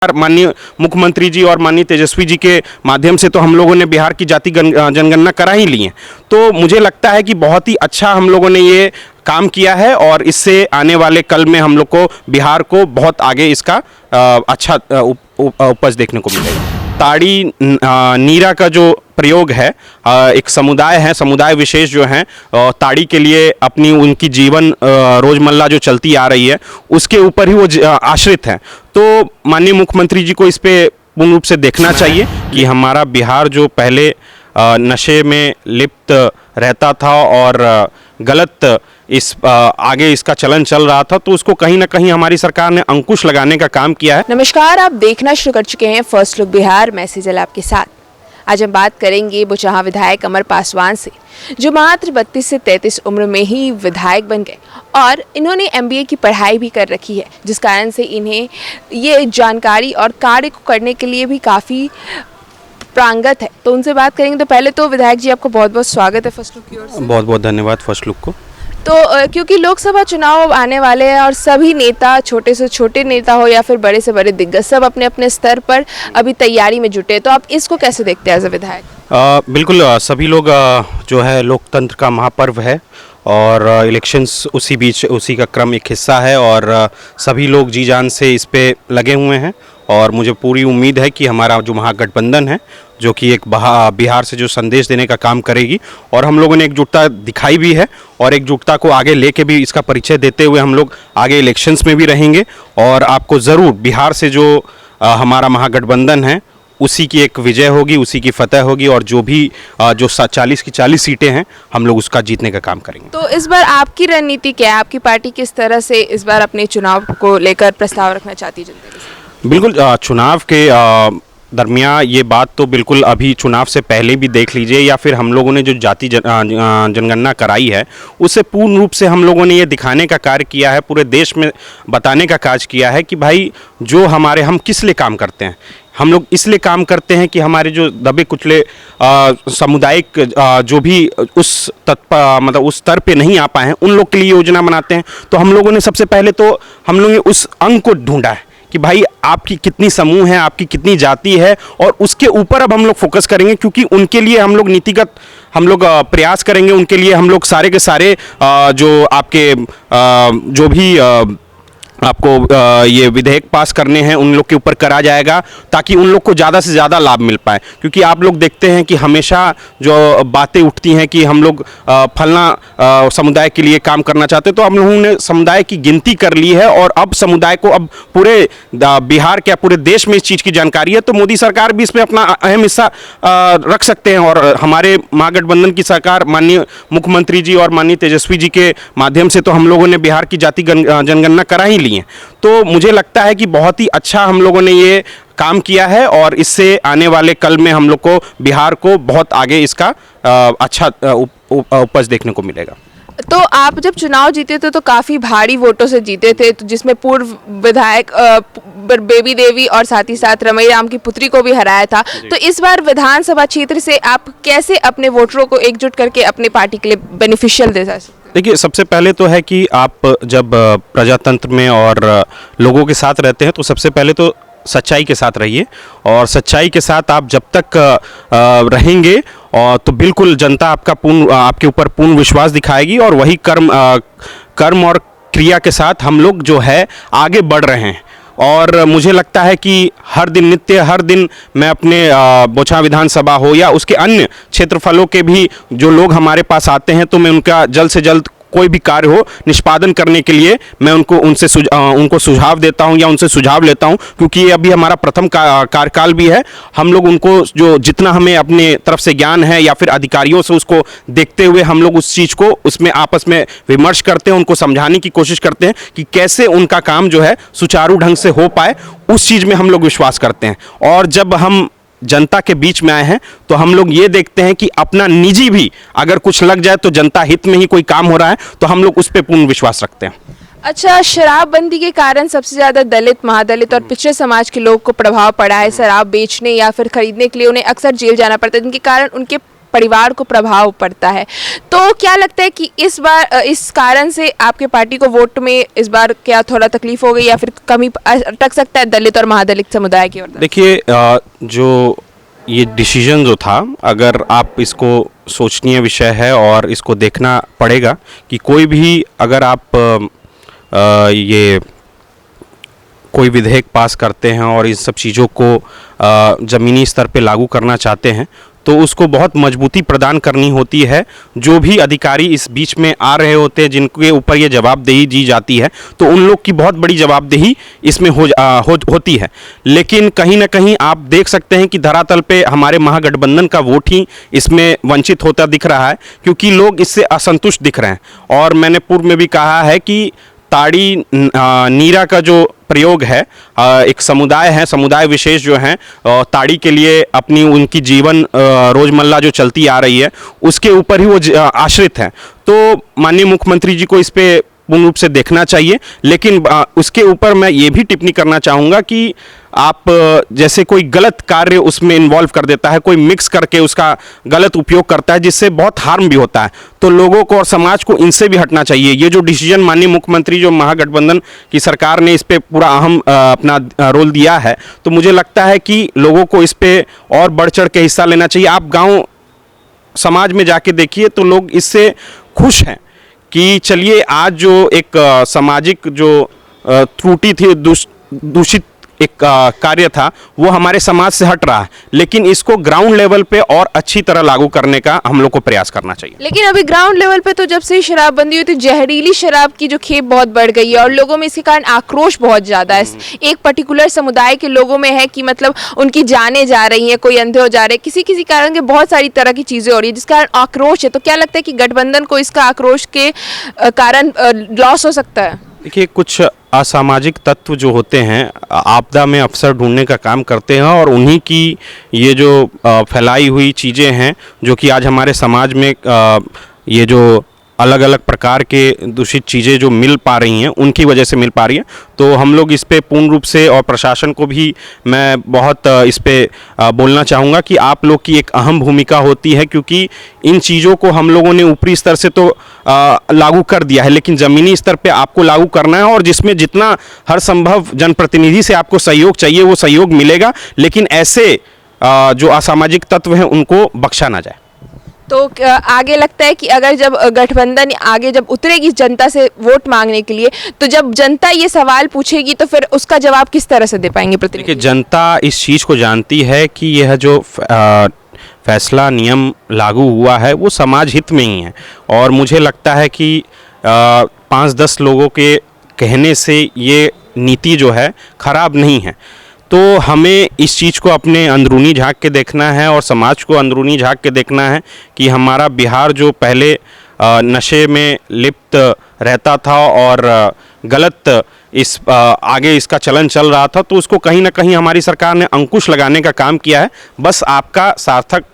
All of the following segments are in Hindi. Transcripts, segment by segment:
माननीय मुख्यमंत्री जी और माननीय तेजस्वी जी के माध्यम से तो हम लोगों ने बिहार की जाति जनगणना करा ही ली है। तो मुझे लगता है कि बहुत ही अच्छा हम लोगों ने ये काम किया है और इससे आने वाले कल में हम लोग को बिहार को बहुत आगे इसका अच्छा उपज देखने को मिलेगा। ताड़ी नीरा का जो प्रयोग है, एक समुदाय है, समुदाय विशेष जो हैं ताड़ी के लिए अपनी उनकी जीवन रोजमर्रा जो चलती आ रही है उसके ऊपर ही वो आश्रित हैं। तो माननीय मुख्यमंत्री जी को इस पे पूर्ण रूप से देखना चाहिए कि हमारा बिहार जो पहले नशे में लिप्त रहता था और गलत आगे इसका चलन चल रहा था, तो उसको कहीं ना कहीं हमारी सरकार ने अंकुश लगाने का काम किया है। नमस्कार, आप देखना शुरू कर चुके हैं फर्स्ट लुक बिहार। मैं सेजल आपके साथ। आज हम बात करेंगे बुचाहा विधायक अमर पासवान से, जो मात्र 32 से 33 उम्र में ही विधायक बन गए और इन्होंने MBA की पढ़ाई भी कर रखी है, जिस कारण से इन्हें ये जानकारी और कार्य को करने के लिए भी काफ़ी प्रांगत है। तो उनसे बात करेंगे। तो पहले तो विधायक जी, आपको बहुत बहुत स्वागत है फर्स्ट लुक की ओर से। बहुत बहुत धन्यवाद फर्स्ट लुक को। तो क्योंकि लोकसभा चुनाव आने वाले हैं और सभी नेता, छोटे से छोटे नेता हो या फिर बड़े से बड़े दिग्गज, सब अपने अपने स्तर पर अभी तैयारी में जुटे, तो आप इसको कैसे देखते हैं एज अ विधायक? बिल्कुल, सभी लोग जो है लोकतंत्र का महापर्व है और इलेक्शंस उसी का क्रम एक हिस्सा है और सभी लोग जी जान से इस पे लगे हुए हैं और मुझे पूरी उम्मीद है कि हमारा जो महागठबंधन है, जो कि एक बिहार से जो संदेश देने का काम करेगी, और हम लोगों ने एकजुटता दिखाई भी है और एकजुटता को आगे लेके भी इसका परिचय देते हुए हम लोग आगे इलेक्शंस में भी रहेंगे और आपको ज़रूर बिहार से जो हमारा महागठबंधन है उसी की एक विजय होगी, उसी की फतह होगी और जो भी जो 40 की 40 सीटें हैं हम लोग उसका जीतने का काम करेंगे। तो इस बार आपकी रणनीति क्या है? आपकी पार्टी किस तरह से इस बार अपने चुनाव को लेकर प्रस्ताव रखना चाहती है जनता के साथ? बिल्कुल, चुनाव के दरमियान ये बात तो बिल्कुल अभी चुनाव से पहले भी देख लीजिए या फिर हम लोगों ने जो जाति जनगणना कराई है उससे पूर्ण रूप से हम लोगों ने ये दिखाने का कार्य किया है, पूरे देश में बताने का कार्य किया है कि भाई जो हम किस लिए काम करते हैं। हम लोग इसलिए काम करते हैं कि हमारे जो दबे कुचले सामुदायिक जो भी उस स्तर पे नहीं आ पाए हैं उन लोग के लिए योजना बनाते हैं। तो हम लोगों ने सबसे पहले तो हम लोगों ने उस अंग को ढूंढा है कि भाई आपकी कितनी समूह है, आपकी कितनी जाति है, और उसके ऊपर अब हम लोग फोकस करेंगे क्योंकि उनके लिए हम लोग नीतिगत प्रयास करेंगे। उनके लिए हम लोग सारे के सारे जो आपके जो भी आपको ये विधेयक पास करने हैं उन लोग के ऊपर करा जाएगा ताकि उन लोग को ज़्यादा से ज़्यादा लाभ मिल पाए। क्योंकि आप लोग देखते हैं कि हमेशा जो बातें उठती हैं कि हम लोग फलना समुदाय के लिए काम करना चाहते हैं, तो हम लोगों ने समुदाय की गिनती कर ली है और अब समुदाय को अब पूरे बिहार क्या पूरे देश में इस चीज़ की जानकारी है। तो मोदी सरकार भी इसमें अपना अहम हिस्सा रख सकते हैं और हमारे महागठबंधन की सरकार माननीय मुख्यमंत्री जी और माननीय तेजस्वी जी के माध्यम से तो हम लोगों ने बिहार की जाति जनगणना करा ही ली। तो मुझे लगता है कि बहुत ही अच्छा हम लोगों ने ये काम किया है और इससे आने वाले कल में हम लोग को बिहार को बहुत आगे इसका अच्छा उपज देखने को मिलेगा। तो आप जब चुनाव जीते थे तो काफ़ी भारी वोटों से जीते थे, तो जिसमें पूर्व विधायक बेबी देवी और साथ ही साथ रमई राम की पुत्री को भी हराया था। तो इस बार विधानसभा क्षेत्र से आप कैसे अपने वोटरों को एकजुट करके अपनी पार्टी के लिए बेनिफिशियल दे सकते हैं? देखिए, सबसे पहले तो है कि आप जब प्रजातंत्र में और लोगों के साथ रहते हैं तो सबसे पहले तो सच्चाई के साथ रहिए और सच्चाई के साथ आप जब तक रहेंगे और तो बिल्कुल जनता आपके ऊपर पूर्ण विश्वास दिखाएगी और वही कर्म और क्रिया के साथ हम लोग जो है आगे बढ़ रहे हैं। और मुझे लगता है कि हर दिन मैं अपने बुचाहा विधानसभा हो या उसके अन्य क्षेत्रफलों के भी जो लोग हमारे पास आते हैं तो मैं उनका जल्द से जल्द कोई भी कार्य हो निष्पादन करने के लिए मैं उनको सुझाव देता हूं या उनसे सुझाव लेता हूं, क्योंकि ये अभी हमारा प्रथम कार्यकाल भी है। हम लोग उनको जो जितना हमें अपने तरफ से ज्ञान है या फिर अधिकारियों से उसको देखते हुए हम लोग उस चीज़ को उसमें आपस में विमर्श करते हैं, उनको समझाने की कोशिश करते हैं कि कैसे उनका काम जो है सुचारू ढंग से हो पाए। उस चीज़ में हम लोग विश्वास करते हैं और जब हम जनता के बीच में आए हैं तो हम लोग ये देखते हैं कि अपना निजी भी अगर कुछ लग जाए तो जनता हित में ही कोई काम हो रहा है तो हम लोग उस पर पूर्ण विश्वास रखते हैं। अच्छा, शराबबंदी के कारण सबसे ज़्यादा दलित, महादलित और पिछड़े समाज के लोग को प्रभाव पड़ा है। शराब बेचने या फिर खरीदने के लिए उन्हें अक्सर जेल जाना पड़ता है, जिनके कारण उनके परिवार को प्रभाव पड़ता है। तो क्या लगता है कि इस बार इस कारण से आपके पार्टी को वोट में इस बार क्या थोड़ा तकलीफ हो गई या फिर कमी अटक सकता है दलित और महादलित समुदाय की ओर? देखिए, जो ये डिसीजन जो था, अगर आप इसको सोचनीय विषय है और इसको देखना पड़ेगा कि कोई भी अगर आप ये कोई विधेयक पास करते हैं और इन सब चीज़ों को ज़मीनी स्तर पे लागू करना चाहते हैं तो उसको बहुत मजबूती प्रदान करनी होती है। जो भी अधिकारी इस बीच में आ रहे होते हैं जिनके ऊपर ये जवाबदेही दी जाती है तो उन लोग की बहुत बड़ी जवाबदेही इसमें होती है। लेकिन कहीं ना कहीं आप देख सकते हैं कि धरातल पे हमारे महागठबंधन का वोट ही इसमें वंचित होता दिख रहा है, क्योंकि लोग इससे असंतुष्ट दिख रहे हैं। और मैंने पूर्व में भी कहा है कि ताड़ी नीरा का जो प्रयोग है, एक समुदाय है, समुदाय विशेष जो हैं ताड़ी के लिए अपनी उनकी जीवन रोजमर्रा जो चलती आ रही है उसके ऊपर ही वो आश्रित हैं। तो माननीय मुख्यमंत्री जी को इस पे पूर्ण रूप से देखना चाहिए। लेकिन उसके ऊपर मैं ये भी टिप्पणी करना चाहूँगा कि आप जैसे कोई गलत कार्य उसमें इन्वॉल्व कर देता है, कोई मिक्स करके उसका गलत उपयोग करता है जिससे बहुत हार्म भी होता है, तो लोगों को और समाज को इनसे भी हटना चाहिए। ये जो डिसीजन माननीय मुख्यमंत्री जो महागठबंधन की सरकार ने इस पे पूरा अहम अपना रोल दिया है, तो मुझे लगता है कि लोगों को इस पे और बढ़ चढ़ के हिस्सा लेना चाहिए। आप गाँव समाज में जाके देखिए तो लोग इससे खुश हैं कि चलिए आज जो एक सामाजिक जो त्रुटि थी, दूषित एक कार्य था, वो हमारे समाज से हट रहा है। लेकिन इसको ग्राउंड लेवल पे और अच्छी तरह लागू करने का हम लोग को प्रयास करना चाहिए। लेकिन अभी ग्राउंड लेवल पे तो जब से शराबबंदी हुई थी जहरीली शराब की जो खेप बहुत बढ़ गई है और लोगों में इसके कारण आक्रोश बहुत ज़्यादा है। एक पर्टिकुलर समुदाय के लोगों में है कि मतलब उनकी जानें जा रही हैं, कोई अंधे हो जा रहे हैं, किसी किसी कारण के बहुत सारी तरह की चीज़ें हो रही है जिस कारण आक्रोश है। तो क्या लगता है कि गठबंधन को इसका आक्रोश के कारण लॉस हो सकता है? देखिए, कुछ असामाजिक तत्व जो होते हैं आपदा में अवसर ढूंढने का काम करते हैं और उन्हीं की ये जो फैलाई हुई चीज़ें हैं जो कि आज हमारे समाज में ये जो अलग अलग प्रकार के दूषित चीज़ें जो मिल पा रही हैं उनकी वजह से मिल पा रही हैं। तो हम लोग इस पे पूर्ण रूप से, और प्रशासन को भी मैं बहुत इस पे बोलना चाहूँगा कि आप लोग की एक अहम भूमिका होती है, क्योंकि इन चीज़ों को हम लोगों ने ऊपरी स्तर से तो लागू कर दिया है, लेकिन ज़मीनी स्तर पे आपको लागू करना है और जिसमें जितना हर संभव जनप्रतिनिधि से आपको सहयोग चाहिए वो सहयोग मिलेगा। लेकिन ऐसे जो असामाजिक तत्व हैं उनको बख्शा ना जाए। तो आगे लगता है कि अगर जब गठबंधन आगे जब उतरेगी जनता से वोट मांगने के लिए, तो जब जनता ये सवाल पूछेगी तो फिर उसका जवाब किस तरह से दे पाएंगे प्रतिनिधि? देखिए, जनता इस चीज़ को जानती है कि यह जो फैसला नियम लागू हुआ है वो समाज हित में ही है, और मुझे लगता है कि 5-10 लोगों के कहने से ये नीति जो है खराब नहीं है। तो हमें इस चीज़ को अपने अंदरूनी झांक के देखना है और समाज को अंदरूनी झांक के देखना है कि हमारा बिहार जो पहले नशे में लिप्त रहता था और गलत इस आगे इसका चलन चल रहा था, तो उसको कहीं ना कहीं हमारी सरकार ने अंकुश लगाने का काम किया है। बस आपका सार्थक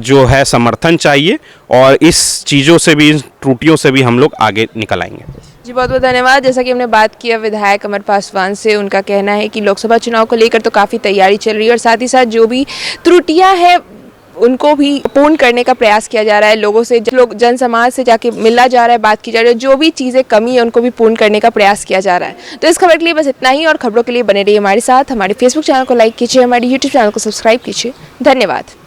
जो है समर्थन चाहिए और इस चीज़ों से भी, इन त्रुटियों से भी हम लोग आगे निकल आएंगे। जी बहुत बहुत धन्यवाद। जैसा कि हमने बात किया विधायक अमर पासवान से, उनका कहना है कि लोकसभा चुनाव को लेकर तो काफ़ी तैयारी चल रही है और साथ ही साथ जो भी त्रुटियां हैं उनको भी पूर्ण करने का प्रयास किया जा रहा है। लोगों से, लोग जन समाज से जाके मिला जा रहा है, बात की जा रही है, जो भी चीज़ें कमी है उनको भी पूर्ण करने का प्रयास किया जा रहा है। तो इस खबर के लिए बस इतना ही, और खबरों के लिए बने रहिए हमारे साथ। हमारे फेसबुक चैनल को लाइक कीजिए, हमारे यूट्यूब चैनल को सब्सक्राइब कीजिए। धन्यवाद।